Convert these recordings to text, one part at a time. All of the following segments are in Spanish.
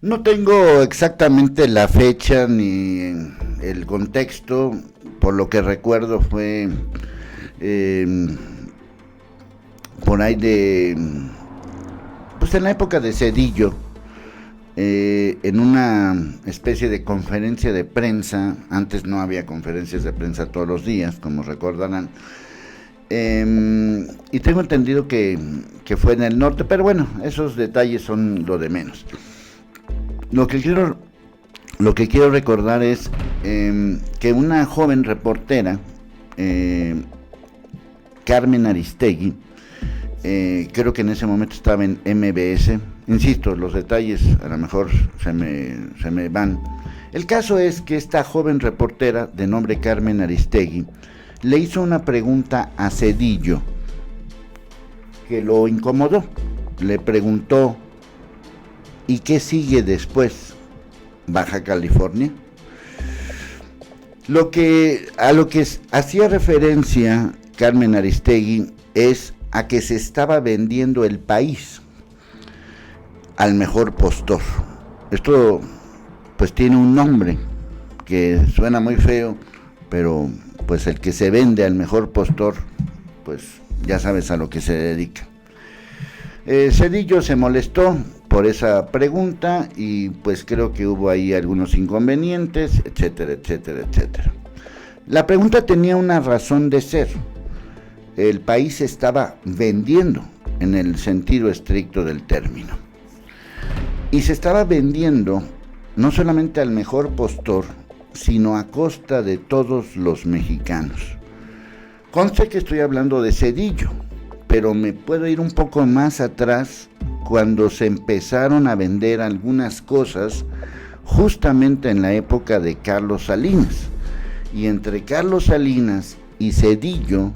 No tengo exactamente la fecha ni el contexto, por lo que recuerdo fue eh, por ahí pues en la época de Zedillo, en una especie de conferencia de prensa. Antes no había conferencias de prensa todos los días, como recordarán. Y tengo entendido que fue en el norte, pero bueno, esos detalles son lo de menos. Lo que quiero, lo que quiero recordar es que una joven reportera, Carmen Aristegui, creo que en ese momento estaba en MBS. Insisto, los detalles a lo mejor se me van. El caso es que esta joven reportera de nombre Carmen Aristegui le hizo una pregunta a Zedillo que lo incomodó. Le preguntó: ¿y qué sigue después? ¿Baja California? A lo que hacía referencia Carmen Aristegui es a que se estaba vendiendo el país al mejor postor. Esto pues tiene un nombre que suena muy feo, pero pues el que se vende al mejor postor, pues ya sabes a lo que se dedica. Zedillo se molestó por esa pregunta y pues creo que hubo ahí algunos inconvenientes, etcétera, etcétera, etcétera. La pregunta tenía una razón de ser. El país se estaba vendiendo en el sentido estricto del término. Y se estaba vendiendo no solamente al mejor postor, sino a costa de todos los mexicanos. Conste que estoy hablando de Zedillo, pero me puedo ir un poco más atrás, cuando se empezaron a vender algunas cosas justamente en la época de Carlos Salinas. Y entre Carlos Salinas y Zedillo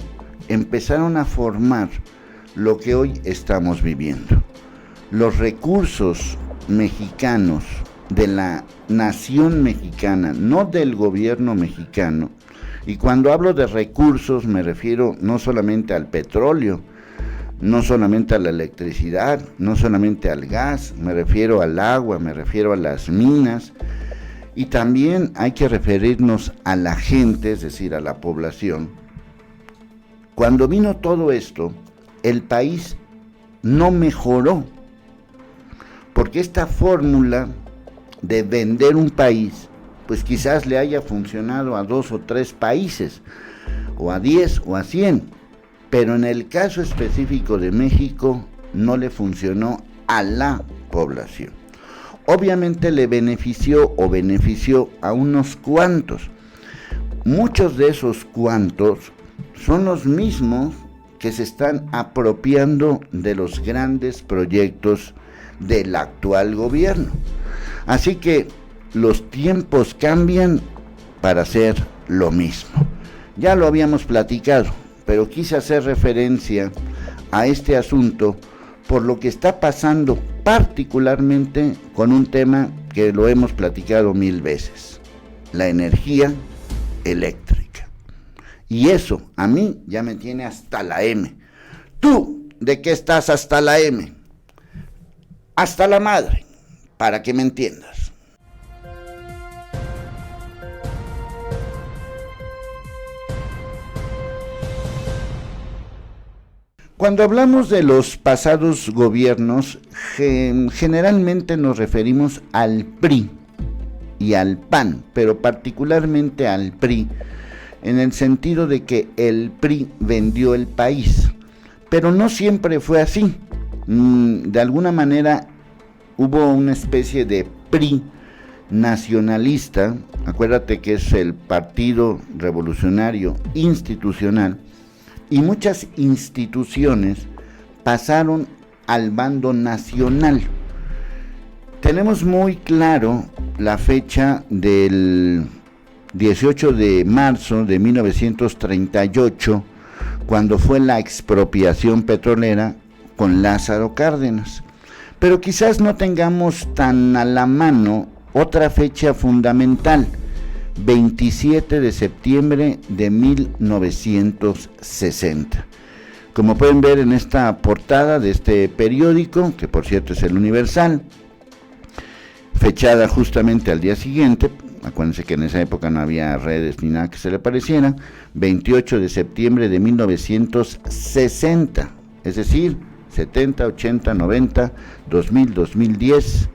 empezaron a formar lo que hoy estamos viviendo. Los recursos mexicanos de la nación mexicana, no del gobierno mexicano, y cuando hablo de recursos me refiero no solamente al petróleo, no solamente a la electricidad, no solamente al gas, me refiero al agua, me refiero a las minas, y también hay que referirnos a la gente, es decir, a la población. Cuando vino todo esto, el país no mejoró, porque esta fórmula de vender un país, pues quizás le haya funcionado a 2 o 3 países, o a 10 o a 100, pero en el caso específico de México no le funcionó a la población. Obviamente le benefició a unos cuantos. Muchos de esos cuantos son los mismos que se están apropiando de los grandes proyectos del actual gobierno. Así que los tiempos cambian para hacer lo mismo. Ya lo habíamos platicado, pero quise hacer referencia a este asunto por lo que está pasando particularmente con un tema que lo hemos platicado 1000 veces: la energía eléctrica. Y eso a mí ya me tiene hasta la M. ¿Tú de qué estás hasta la M? Hasta la madre, para que me entiendas. Cuando hablamos de los pasados gobiernos, generalmente nos referimos al PRI y al PAN, pero particularmente al PRI, en el sentido de que el PRI vendió el país. Pero no siempre fue así. De alguna manera hubo una especie de PRI nacionalista. Acuérdate que es el Partido Revolucionario Institucional, y muchas instituciones pasaron al bando nacional. Tenemos muy claro la fecha del 18 de marzo de 1938, cuando fue la expropiación petrolera con Lázaro Cárdenas. Pero quizás no tengamos tan a la mano otra fecha fundamental: 27 de septiembre de 1960. Como pueden ver en esta portada de este periódico, que por cierto es el Universal, fechada justamente al día siguiente. Acuérdense que en esa época no había redes ni nada que se le pareciera. 28 de septiembre de 1960, es decir, 70, 80, 90, 2000, 2010,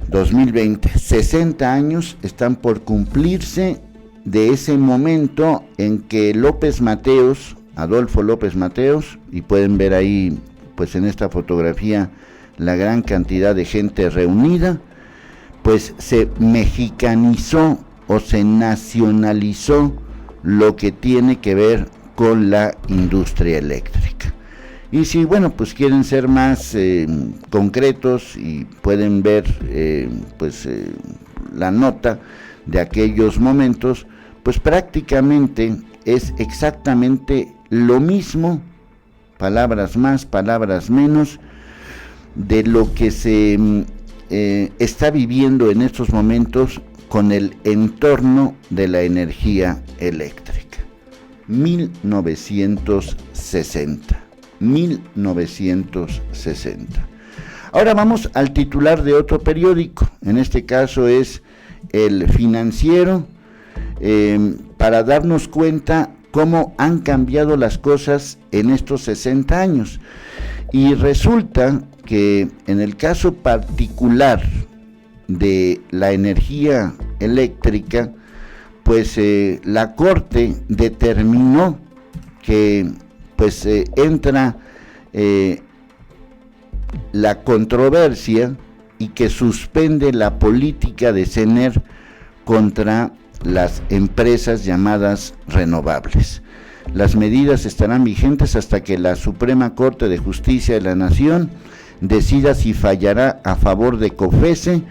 2020. 60 años están por cumplirse de ese momento en que López Mateos, Adolfo López Mateos, y pueden ver ahí, pues en esta fotografía, la gran cantidad de gente reunida, pues se mexicanizó o se nacionalizó lo que tiene que ver con la industria eléctrica. Y si, bueno, pues quieren ser más concretos y pueden ver la nota de aquellos momentos, pues prácticamente es exactamente lo mismo, palabras más, palabras menos, de lo que se está viviendo en estos momentos con el entorno de la energía eléctrica. 1960. Ahora vamos al titular de otro periódico, en este caso es El Financiero, para darnos cuenta cómo han cambiado las cosas en estos 60 años. Y resulta que en el caso particular de la energía eléctrica, pues la Corte determinó que pues entra la controversia y que suspende la política de CENER contra las empresas llamadas renovables. Las medidas estarán vigentes hasta que la Suprema Corte de Justicia de la Nación decida si fallará a favor de COFECE,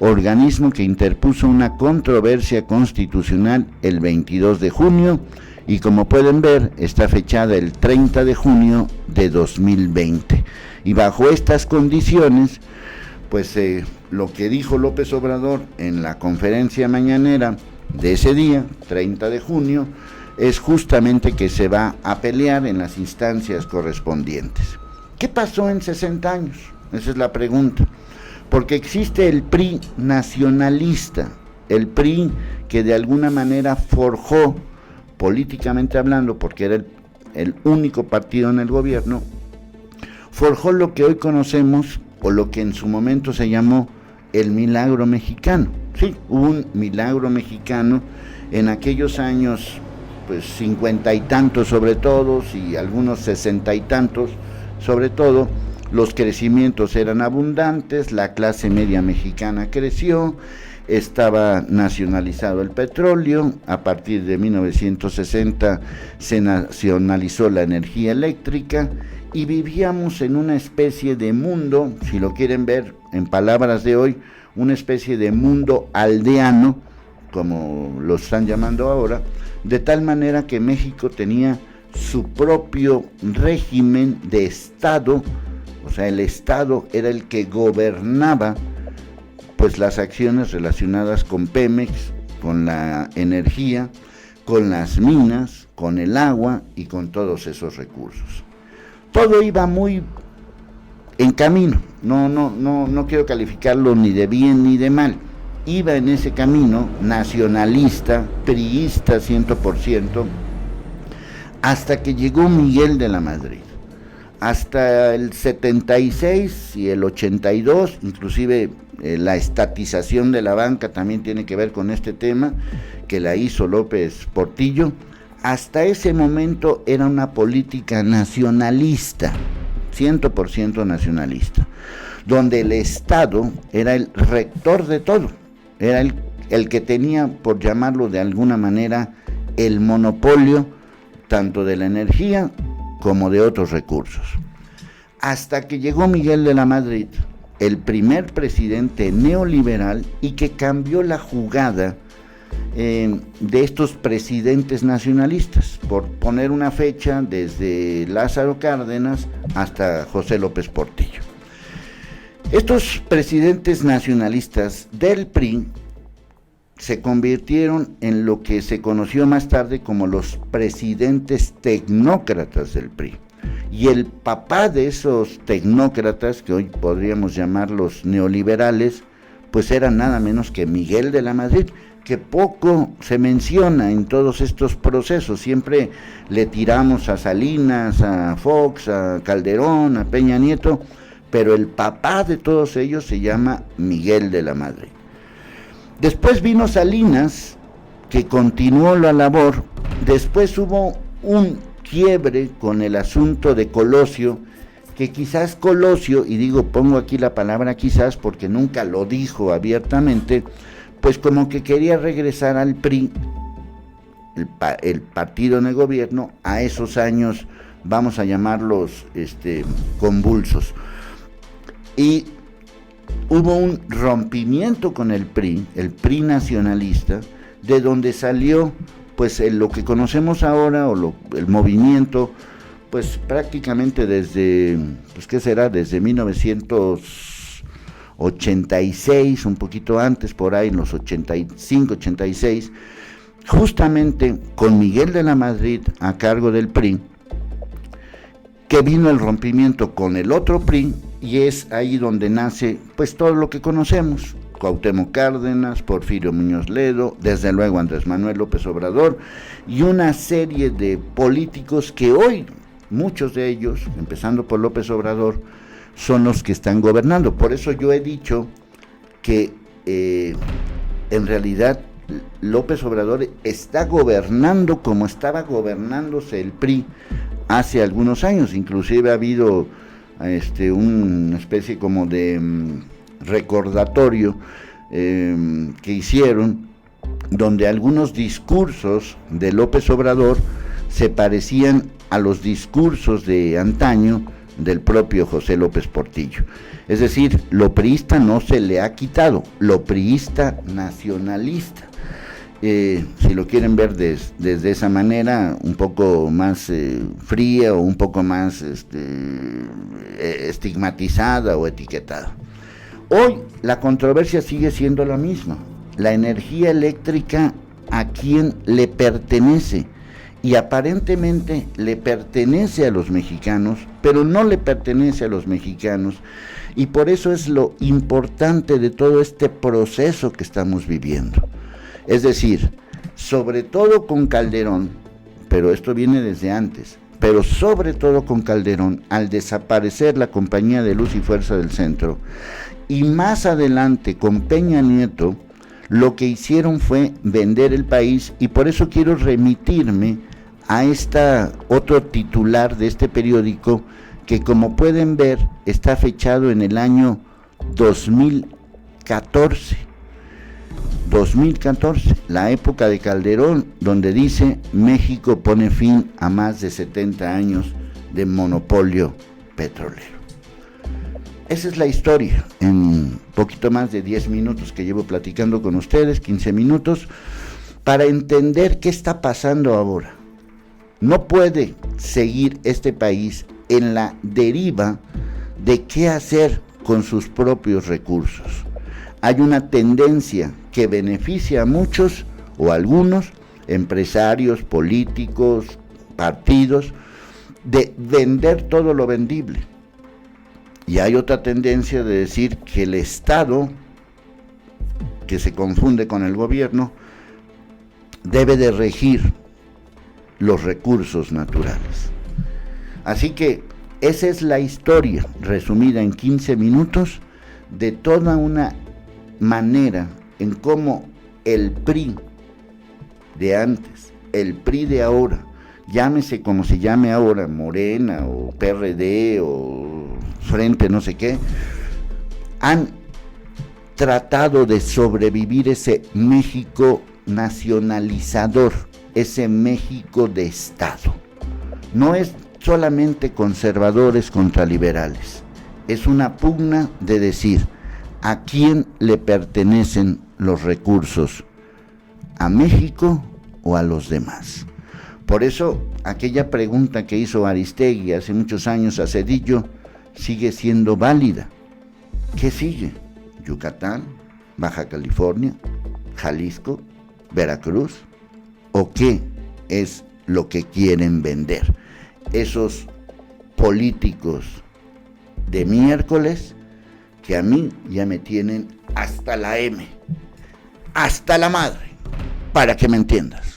organismo que interpuso una controversia constitucional el 22 de junio, y como pueden ver, está fechada el 30 de junio de 2020. Y bajo estas condiciones, pues lo que dijo López Obrador en la conferencia mañanera de ese día, 30 de junio, es justamente que se va a pelear en las instancias correspondientes. ¿Qué pasó en 60 años? Esa es la pregunta. Porque existe el PRI nacionalista, el PRI que de alguna manera forjó, políticamente hablando, porque era el único partido en el gobierno, forjó lo que hoy conocemos, o lo que en su momento se llamó el milagro mexicano. Sí, un milagro mexicano en aquellos años, pues 50 y tantos sobre todo, y algunos 60 y tantos sobre todo. Los crecimientos eran abundantes, la clase media mexicana creció, estaba nacionalizado el petróleo, a partir de 1960 se nacionalizó la energía eléctrica y vivíamos en una especie de mundo, si lo quieren ver en palabras de hoy, una especie de mundo aldeano, como lo están llamando ahora, de tal manera que México tenía su propio régimen de Estado, o sea, el Estado era el que gobernaba pues las acciones relacionadas con Pemex, con la energía, con las minas, con el agua y con todos esos recursos. Todo iba muy en camino, no quiero calificarlo ni de bien ni de mal, iba en ese camino nacionalista, priista 100%, hasta que llegó Miguel de la Madrid. Hasta el 76 y el 82, inclusive la estatización de la banca también tiene que ver con este tema, que la hizo López Portillo. Hasta ese momento era una política nacionalista, 100% nacionalista, donde el Estado era el rector de todo, era el que tenía, por llamarlo de alguna manera, el monopolio tanto de la energía como de otros recursos. Hasta que llegó Miguel de la Madrid, el primer presidente neoliberal, y que cambió la jugada de estos presidentes nacionalistas, por poner una fecha, desde Lázaro Cárdenas hasta José López Portillo. Estos presidentes nacionalistas del PRI se convirtieron en lo que se conoció más tarde como los presidentes tecnócratas del PRI. Y el papá de esos tecnócratas, que hoy podríamos llamarlos neoliberales, pues era nada menos que Miguel de la Madrid, que poco se menciona en todos estos procesos. Siempre le tiramos a Salinas, a Fox, a Calderón, a Peña Nieto, pero el papá de todos ellos se llama Miguel de la Madrid. Después vino Salinas, que continuó la labor. Después hubo un quiebre con el asunto de Colosio, que quizás Colosio, y digo, pongo aquí la palabra quizás porque nunca lo dijo abiertamente, pues como que quería regresar al PRI, el partido en el gobierno, a esos años, vamos a llamarlos convulsos. Y hubo un rompimiento con el PRI nacionalista, de donde salió pues lo que conocemos ahora, o el movimiento, pues prácticamente desde, pues qué será, desde 1986, un poquito antes, por ahí en los 85, 86, justamente con Miguel de la Madrid a cargo del PRI, que vino el rompimiento con el otro PRI, y es ahí donde nace pues todo lo que conocemos: Cuauhtémoc Cárdenas, Porfirio Muñoz Ledo, desde luego Andrés Manuel López Obrador, y una serie de políticos que hoy, muchos de ellos, empezando por López Obrador, son los que están gobernando. Por eso yo he dicho que en realidad López Obrador está gobernando como estaba gobernándose el PRI hace algunos años. Inclusive ha habido una especie como de recordatorio que hicieron, donde algunos discursos de López Obrador se parecían a los discursos de antaño del propio José López Portillo. Es decir, lo priista no se le ha quitado, lo priista nacionalista. Si lo quieren ver desde esa manera, un poco más fría, o un poco más estigmatizada o etiquetada. Hoy la controversia sigue siendo la misma: la energía eléctrica, ¿a quién le pertenece? Y aparentemente le pertenece a los mexicanos, pero no le pertenece a los mexicanos, y por eso es lo importante de todo este proceso que estamos viviendo. Es decir, sobre todo con Calderón, pero esto viene desde antes, pero sobre todo con Calderón, al desaparecer la Compañía de Luz y Fuerza del Centro, y más adelante con Peña Nieto, lo que hicieron fue vender el país. Y por eso quiero remitirme a otro titular de este periódico, que como pueden ver está fechado en el año 2014, la época de Calderón, donde dice: México pone fin a más de 70 años de monopolio petrolero. Esa es la historia, en poquito más de 10 minutos que llevo platicando con ustedes, 15 minutos, para entender qué está pasando ahora. No puede seguir este país en la deriva de qué hacer con sus propios recursos. Hay una tendencia que beneficia a muchos o a algunos empresarios, políticos, partidos, de vender todo lo vendible. Y hay otra tendencia de decir que el Estado, que se confunde con el gobierno, debe de regir los recursos naturales. Así que esa es la historia, resumida en 15 minutos, de toda una manera en cómo el PRI de antes, el PRI de ahora, llámese como se llame ahora, Morena o PRD o Frente no sé qué, han tratado de sobrevivir ese México nacionalizador, ese México de Estado. No es solamente conservadores contra liberales, es una pugna de decir a quién le pertenecen los recursos, a México o a los demás. Por eso aquella pregunta que hizo Aristegui hace muchos años a Zedillo sigue siendo válida. ¿Qué sigue? ¿Yucatán? ¿Baja California? ¿Jalisco? ¿Veracruz? ¿O qué es lo que quieren vender esos políticos de miércoles que a mí ya me tienen hasta la M, hasta la madre, para que me entiendas.